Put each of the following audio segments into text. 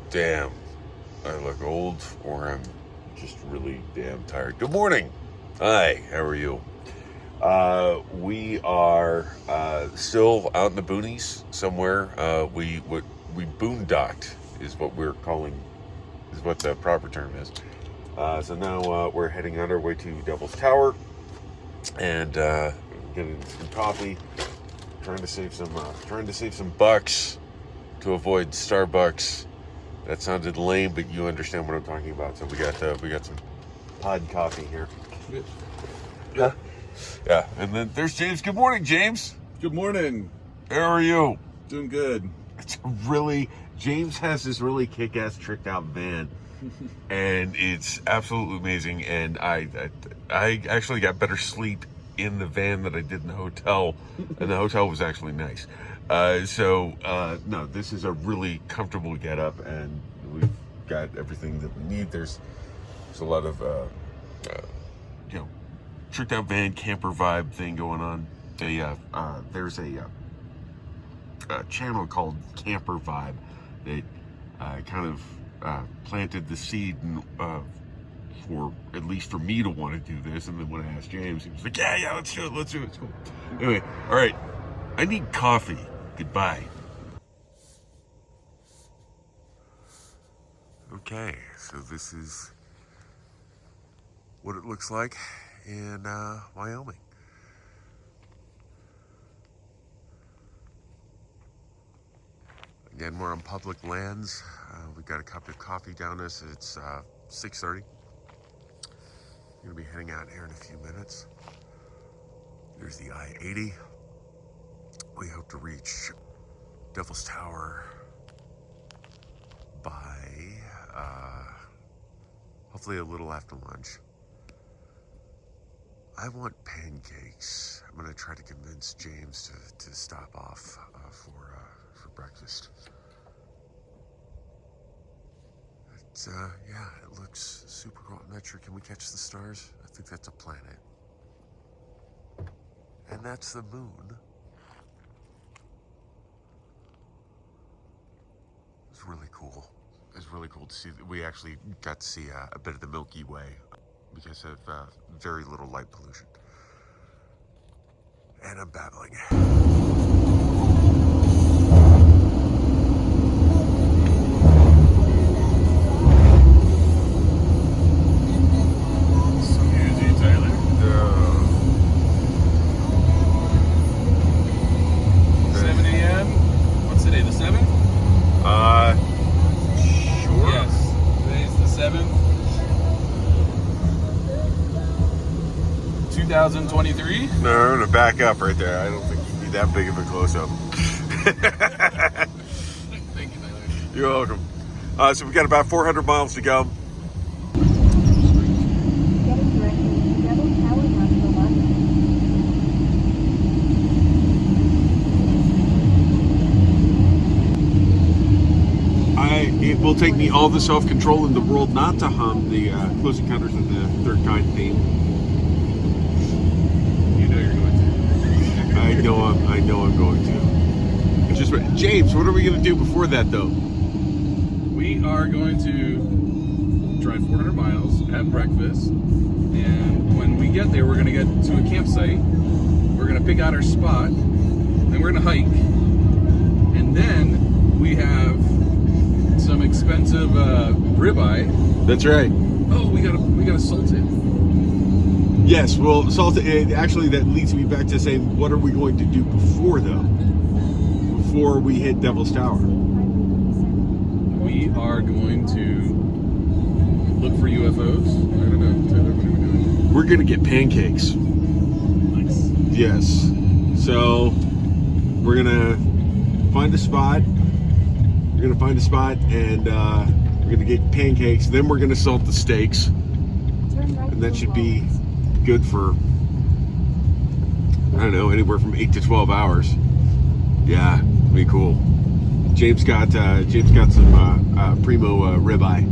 damn, I look old or I'm just really damn tired. Good morning. Hi, how are you? We are still out in the boonies somewhere. We boondocked is what we're calling, is what the proper term is. So now we're heading on our way to Devil's Tower and getting some coffee. Trying to save some bucks to avoid Starbucks. That sounded lame, but you understand what I'm talking about. So we got some pod coffee here. Yeah. Yeah. And then there's James. Good morning, James. Good morning. How are you? Doing good. James has this really kick-ass tricked out van. And it's absolutely amazing. And I actually got better sleep in the van that I did in the hotel, and the hotel was actually nice. No, this is a really comfortable getup, and we've got everything that we need. There's a lot of tricked out van camper vibe thing going on. There's a channel called Camper Vibe that kind of planted the seed for at least for me to want to do this. And then when I asked James, he was like, yeah, let's do it. It's cool. Anyway, all right, I need coffee. Goodbye. Okay, so this is what it looks like in Wyoming. Again, we're on public lands. We got a cup of coffee down us. It's 6:30. We're gonna be heading out here in a few minutes. There's the I-80. We hope to reach Devil's Tower by hopefully a little after lunch. I want pancakes. I'm gonna try to convince James to stop off for breakfast. It looks super cool. I'm not sure, can we catch the stars? I think that's a planet. And that's the moon. It's really cool. It's really cool to see that we actually got to see a bit of the Milky Way because of very little light pollution. And I'm babbling. Sure. Yes. Today's the 7th. 2023. No, I'm gonna back up right there. I don't think you need that big of a close-up. Thank you, Tyler. You're welcome. So we've got about 400 miles to go. It will take me all the self-control in the world not to hum the Close Encounters of the Third Kind theme. You know you're going to. I know I'm going to. It's just James, what are we going to do before that, though? We are going to drive 400 miles, have breakfast, and when we get there, we're going to get to a campsite. We're going to pick out our spot, then we're going to hike, and then we have some expensive ribeye. That's right. Oh, we gotta salt it. Yes, well, salt it. Actually, that leads me back to saying, what are we going to do before we hit Devil's Tower? We are going to look for UFOs. I don't know, Taylor, what are we doing? We're gonna get pancakes. Nice. Yes. So we're gonna find a spot. and we're gonna get pancakes. Then we're gonna salt the steaks, and that should be good for, I don't know, anywhere from 8 to 12 hours. Yeah, be cool. James got some primo ribeye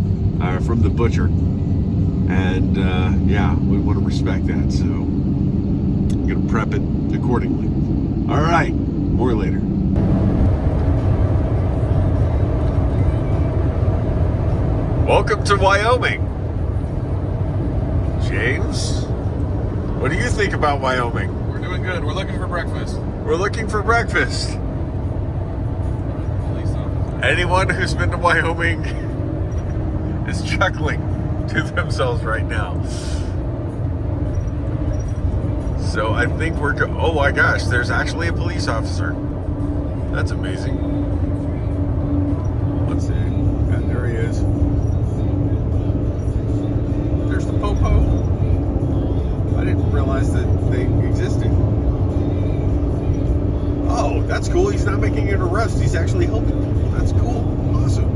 from the butcher, and yeah, we want to respect that. So I'm gonna prep it accordingly. All right, more later. Welcome to Wyoming. James, what do you think about Wyoming? We're doing good. We're looking for breakfast. We're looking for breakfast. Police officer. Anyone who's been to Wyoming is chuckling to themselves right now. So I think we're oh my gosh, there's actually a police officer. That's amazing. Let's see. And there he is. There's the Popo. I didn't realize that they existed. Oh, that's cool. He's not making an arrest. He's actually helping people. That's cool. Awesome.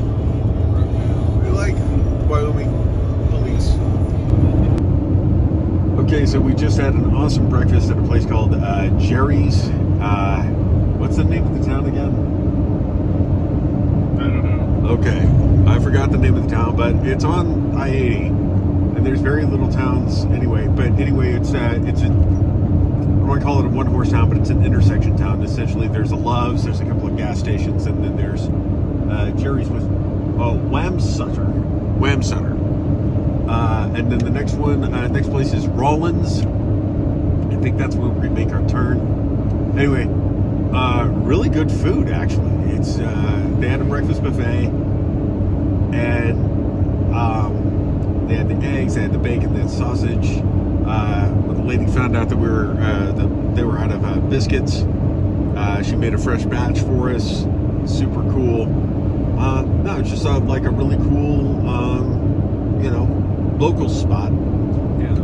We like Wyoming police. Okay, so we just had an awesome breakfast at a place called Jerry's. What's the name of the town again? I don't know. Okay, I forgot the name of the town, but it's on I-80, and there's very little towns anyway. But anyway, it's a I don't want to call it a one-horse town, but it's an intersection town. Essentially, there's a Love's, there's a couple of gas stations, and then there's Jerry's with Wamsutter. And then the next one, next place is Rollins. I think that's where we make our turn. Anyway, really good food actually. It's they had a breakfast buffet, and they had the eggs, they had the bacon, they had sausage. When the lady found out that they were out of biscuits, she made a fresh batch for us. Super cool. No, it's just like a really cool, local spot. Yeah.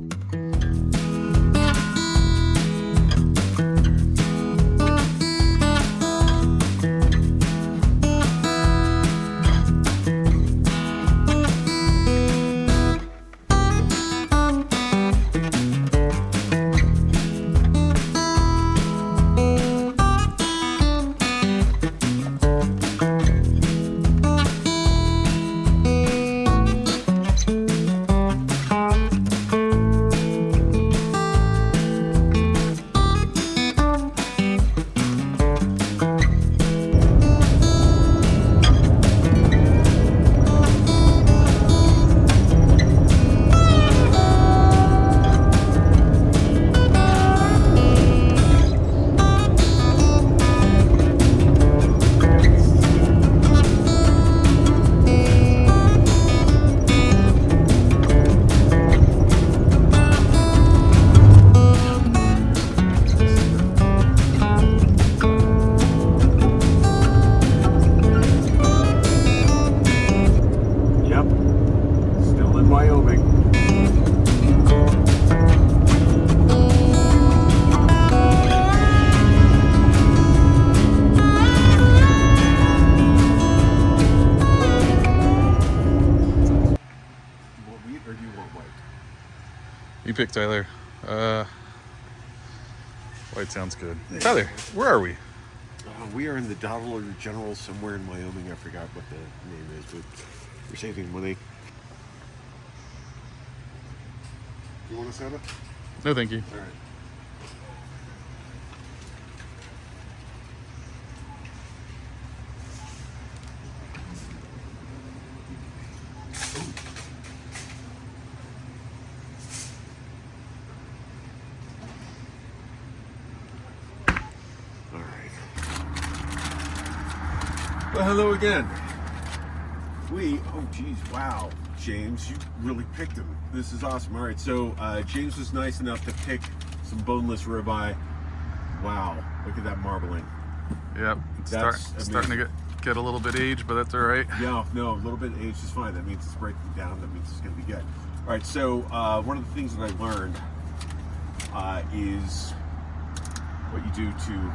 You pick, Tyler. White sounds good. Tyler, where are we? We are in the Dollar General somewhere in Wyoming. I forgot what the name is, but we're saving money. You want a soda? No, thank you. All right. Well, hello again. Oh geez, wow. James, you really picked him. This is awesome. All right, so James was nice enough to pick some boneless ribeye. Wow, look at that marbling. Yep, it's starting to get a little bit aged, but that's all right. Yeah, no, a little bit aged is fine. That means it's breaking down. That means it's going to be good. All right, so one of the things that I learned is what you do to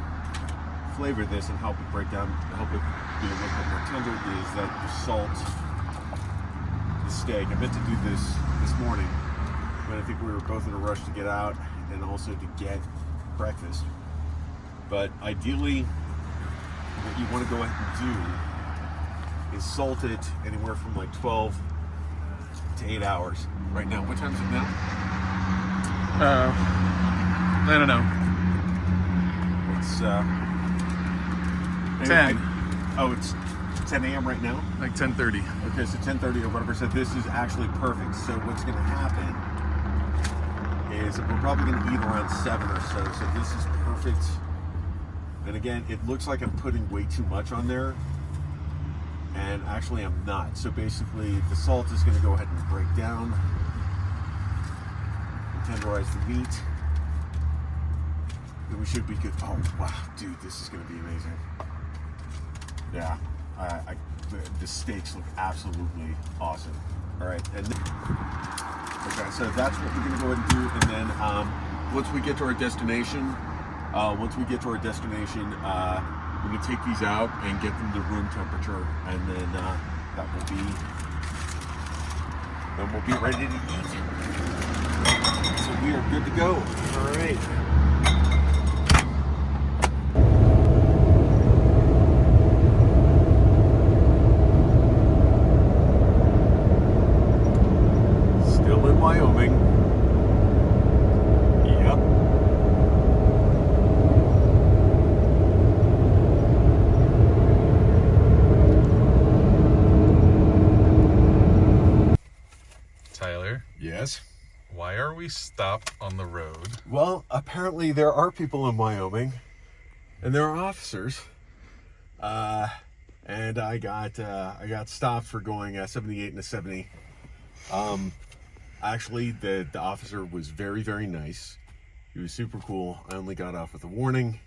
flavor this and help it break down, help it be a little bit more tender, is that you salt the steak. I meant to do this morning, but I think we were both in a rush to get out and also to get breakfast. But ideally, what you want to go ahead and do is salt it anywhere from like 12 to 8 hours. Right now, what time is it now? I don't know. It's 10. Oh, it's 10 a.m. right now? Like 10:30. Okay, so 10:30 or whatever. So this is actually perfect. So what's going to happen is we're probably going to eat around 7 or so. So this is perfect. And again, it looks like I'm putting way too much on there. And actually I'm not. So basically the salt is going to go ahead and break down. Tenderize the meat. Then we should be good. Oh wow, dude, this is going to be amazing. Yeah, the steaks look absolutely awesome. All right, and then, okay, so that's what we're going to go ahead and do. And then once we get to our destination, we're going to take these out and get them to room temperature, and then that will be, then we'll be ready to eat. So we are good to go. All right. Still in Wyoming. Yep. Tyler, Yes. why are we stopped on the road? Well, apparently there are people in Wyoming, and there are officers. And I got stopped for going 78 and a 70. Actually, the officer was very, very nice. He was super cool. I only got off with a warning,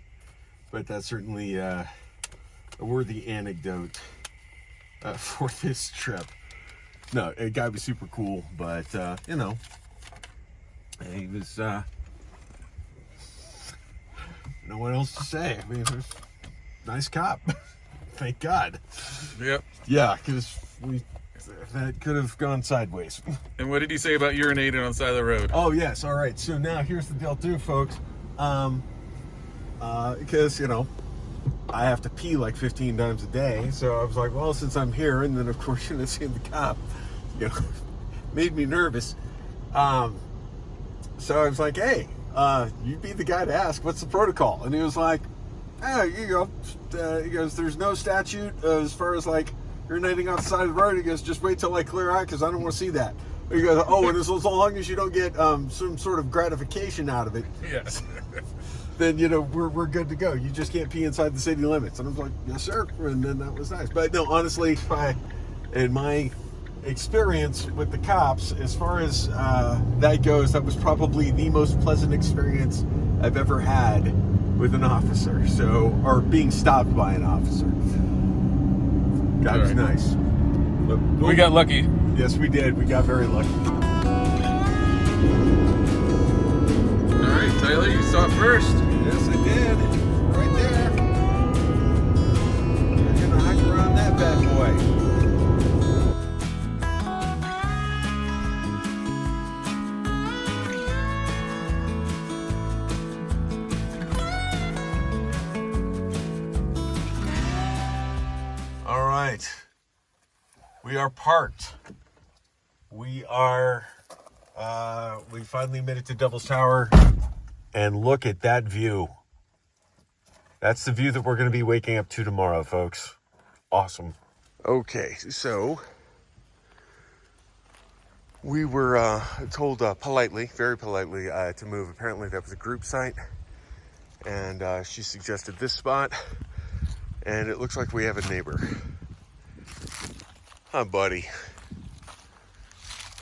but that's certainly a worthy anecdote for this trip. No, the guy was super cool, but you know, he was. No one else to say. I mean, he was a nice cop. Thank God. Yep. Yeah, because that could have gone sideways. And what did he say about urinating on the side of the road? Oh yes, all right. So now here's the deal, too, folks. Because you know, I have to pee like 15 times a day. So I was like, well, since I'm here, and then of course you're gonna see the cop, you know, made me nervous. So I was like, hey, you'd be the guy to ask, what's the protocol? And he was like, oh, you go. He goes, there's no statute as far as like urinating off the side of the road. He goes, just wait till I clear out because I don't want to see that. He goes, oh, and as long as you don't get some sort of gratification out of it, Yes. then you know we're good to go. You just can't pee inside the city limits. And I was like, yes, sir. And then that was nice. But no, honestly, in my experience with the cops, as far as that goes, that was probably the most pleasant experience I've ever had with an officer. So, or being stopped by an officer. God was nice. We got lucky. Yes, we did. We got very lucky. All right, Tyler, you saw it first. Yes, I did. Right there. We're gonna hike around that bad boy. All right. We are parked. We finally made it to Devil's Tower, and look at that view. That's the view that we're going to be waking up to tomorrow, folks. Awesome. Okay, so we were told politely, very politely, to move. Apparently that was a group site, and she suggested this spot, and it looks like we have a neighbor. Huh, buddy?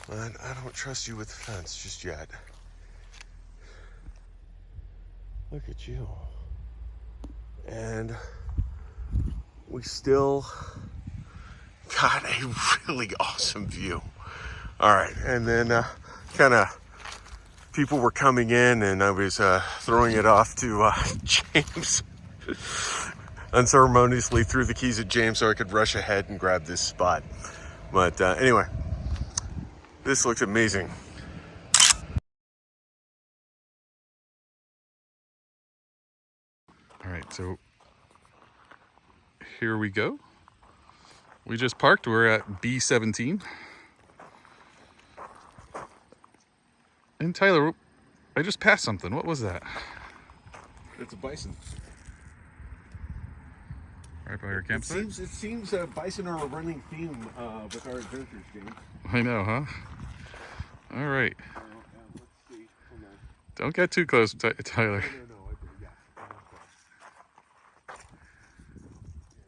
But I don't trust you with the fence just yet. Look at you. And we still got a really awesome view. All right, and then kind of people were coming in, and I was throwing it off to James. Unceremoniously threw the keys at James so I could rush ahead and grab this spot. But anyway, this looks amazing. All right, so here we go. We just parked. We're at B17. And Tyler, I just passed something. What was that? It's a bison. Right by our It campsite? seems bison are a running theme with our adventures, James. I know, huh? All right. Let's see. Hold on. Don't get too close, Tyler. No, yeah. Yeah,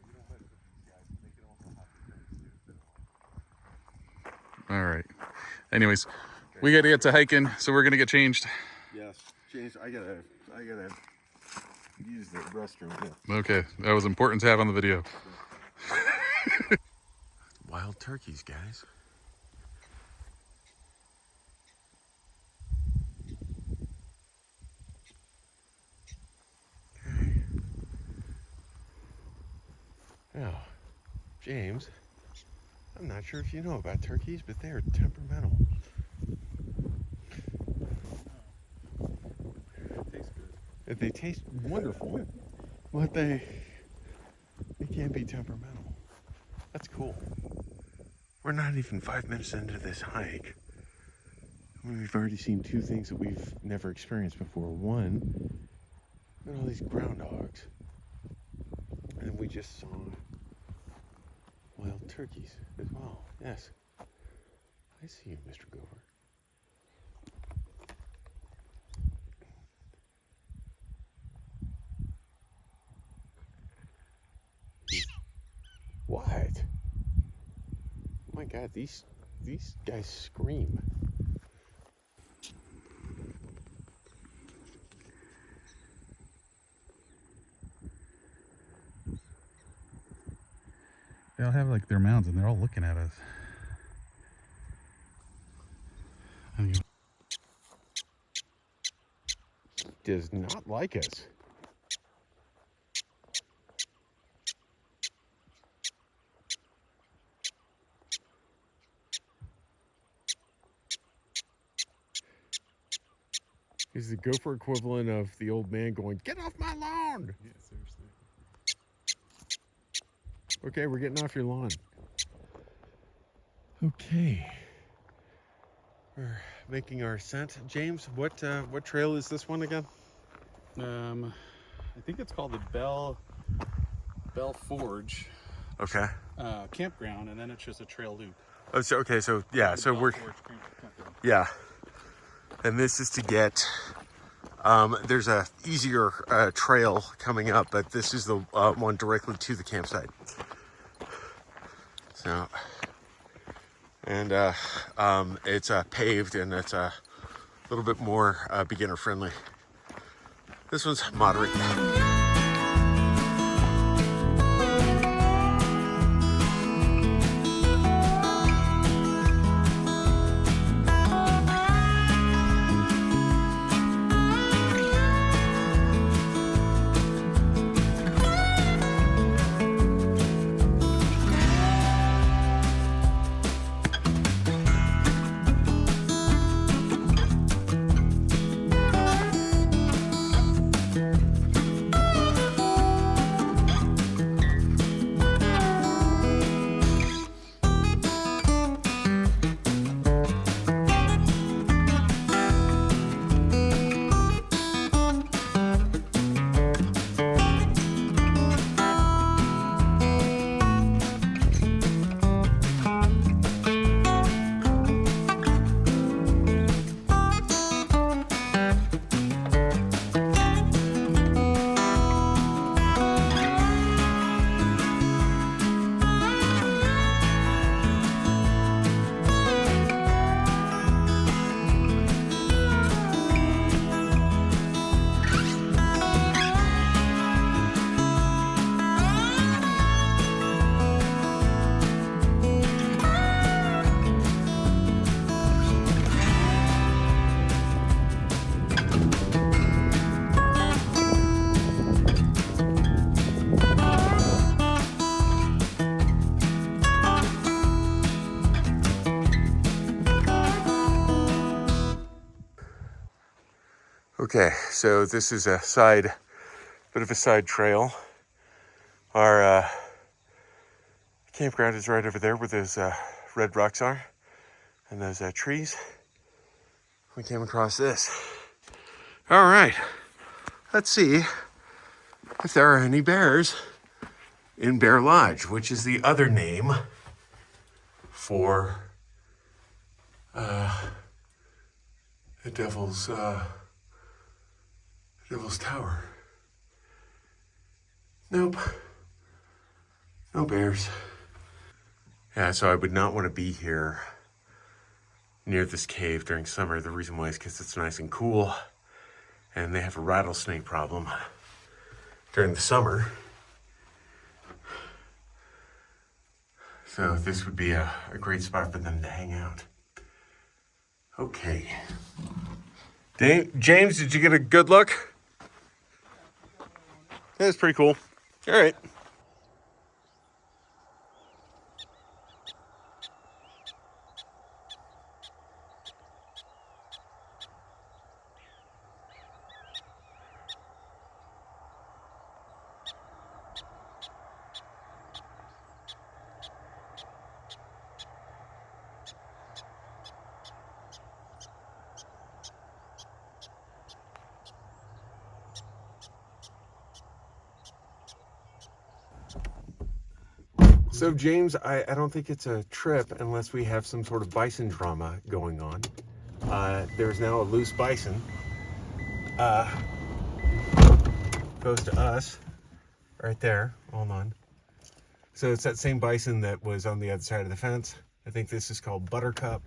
you don't mess with these guys. They can also hop the fence too. All right. Anyways, we got to get to hiking, so we're going to get changed. Yes, James. I gotta use the restroom. Yeah. Okay, that was important to have on the video. Wild turkeys, guys. Okay. Now, James, I'm not sure if you know about turkeys, but they are temperamental. Tastes good. They taste wonderful, but they can't be temperamental. That's cool. We're not even 5 minutes into this hike. We've already seen two things that we've never experienced before. One, look at all these groundhogs. And we just saw wild turkeys as well. Yes. I see you, Mr. Gover. What? Oh my God, these guys scream. They all have like their mounds and they're all looking at us. Does not like us. He's the gopher equivalent of the old man going, "Get off my lawn!" Yeah, seriously. Okay, we're getting off your lawn. Okay. We're making our ascent. James, what trail is this one again? I think it's called the Bell Forge Okay. campground, and then it's just a trail loop. Oh, so yeah, so we're yeah, and this is to get. There's a easier trail coming up, but this is the one directly to the campsite. So, and it's paved and it's a little bit more beginner friendly. This one's moderate. Okay, so this is a bit of a side trail. Our campground is right over there where those red rocks are and those trees. We came across this. All right, let's see if there are any bears in Bear Lodge, which is the other name for the Devil's Tower. Nope. No bears. Yeah, so I would not want to be here near this cave during summer. The reason why is because it's nice and cool, and they have a rattlesnake problem during the summer. So this would be a great spot for them to hang out. Okay. James, did you get a good look? That's pretty cool. All right. So James, I don't think it's a trip unless we have some sort of bison drama going on. There's now a loose bison. Goes to us, right there, hold on. So it's that same bison that was on the other side of the fence. I think this is called Buttercup.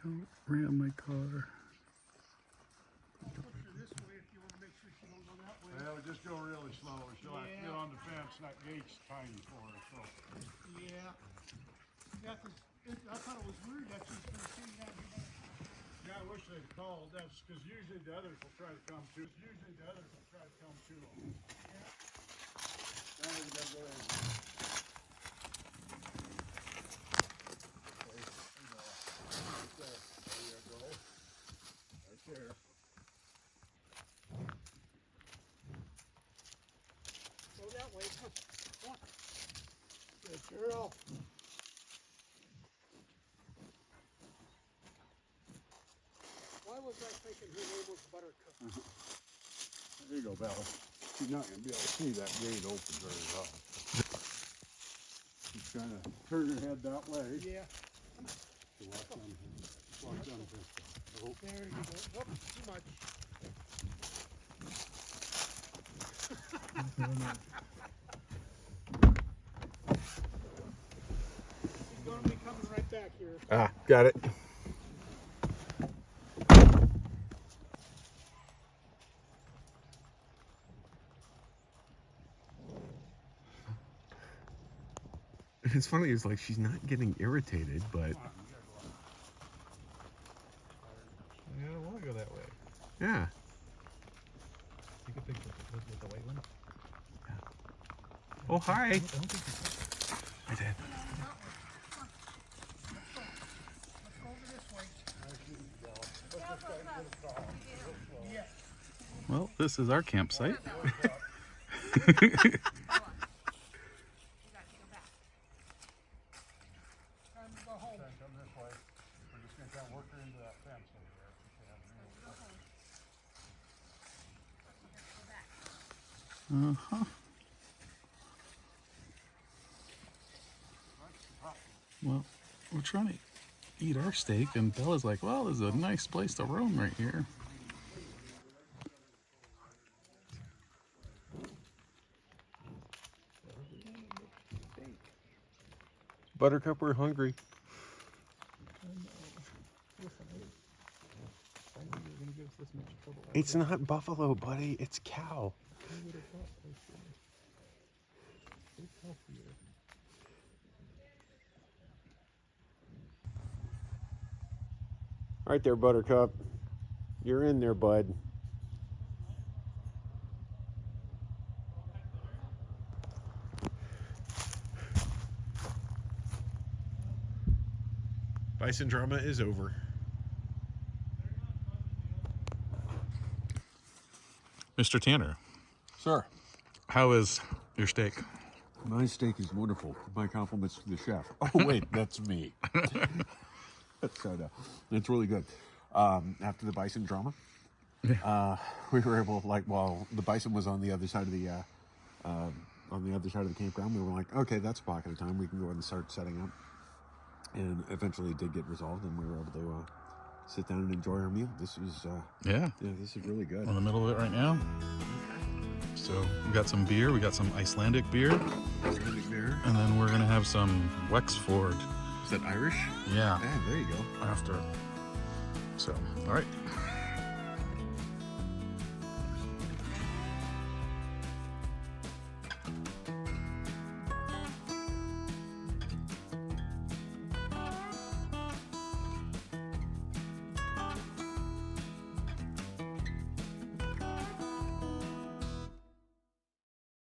Don't ram my car. Well, just go really slow. She'll have to get on the fence. That gate's tiny for her. So. Yeah. Yeah, because I thought it was weird that she's been sitting down here. Yeah, I wish they'd called. That's because usually the others will try to come too. Yeah. Now we gotta go ahead. There you go. Right there. Go that way. Come on. Good girl. Why was I thinking her name was Buttercup? There you go, Bella. She's not going to be able to see that gate open very well. She's trying to turn her head that way. Yeah. So watch on this. Oh. There you go. Whoop, too much. She's going to be coming right back here. Ah, got it. It's funny, it's like she's not getting irritated, but I don't want to go that way. yeah. Take a picture with the white one. Oh, hi. I don't think you I did. Let's go over this way. Yeah. Well, this is our campsite. Time to go home. Come this way. We're just going to try and work her into that fence over there. Uh-huh. Well, we're trying to eat our steak, and Bella's like, well, this is a nice place to roam right here. Buttercup, we're hungry. It's not buffalo, buddy. It's cow. Right there, Buttercup. You're in there, bud. Bison drama is over. Mr. Tanner, Sir, how is your steak? my steak is wonderful. My compliments to the chef. Oh, wait, that's me. It's really good. After the Bison drama, we were able, while the Bison was on the other side of the campground, we were like, okay, that's a pocket of time. We can go ahead and start setting up. And eventually it did get resolved, and we were able to sit down and enjoy our meal. This was, this is really good. We're in the middle of it right now. So we got some beer. We got some Icelandic beer. Icelandic beer. And then we're going to have some Wexford. Is that Irish? Yeah. Yeah, there you go. After. So, all right.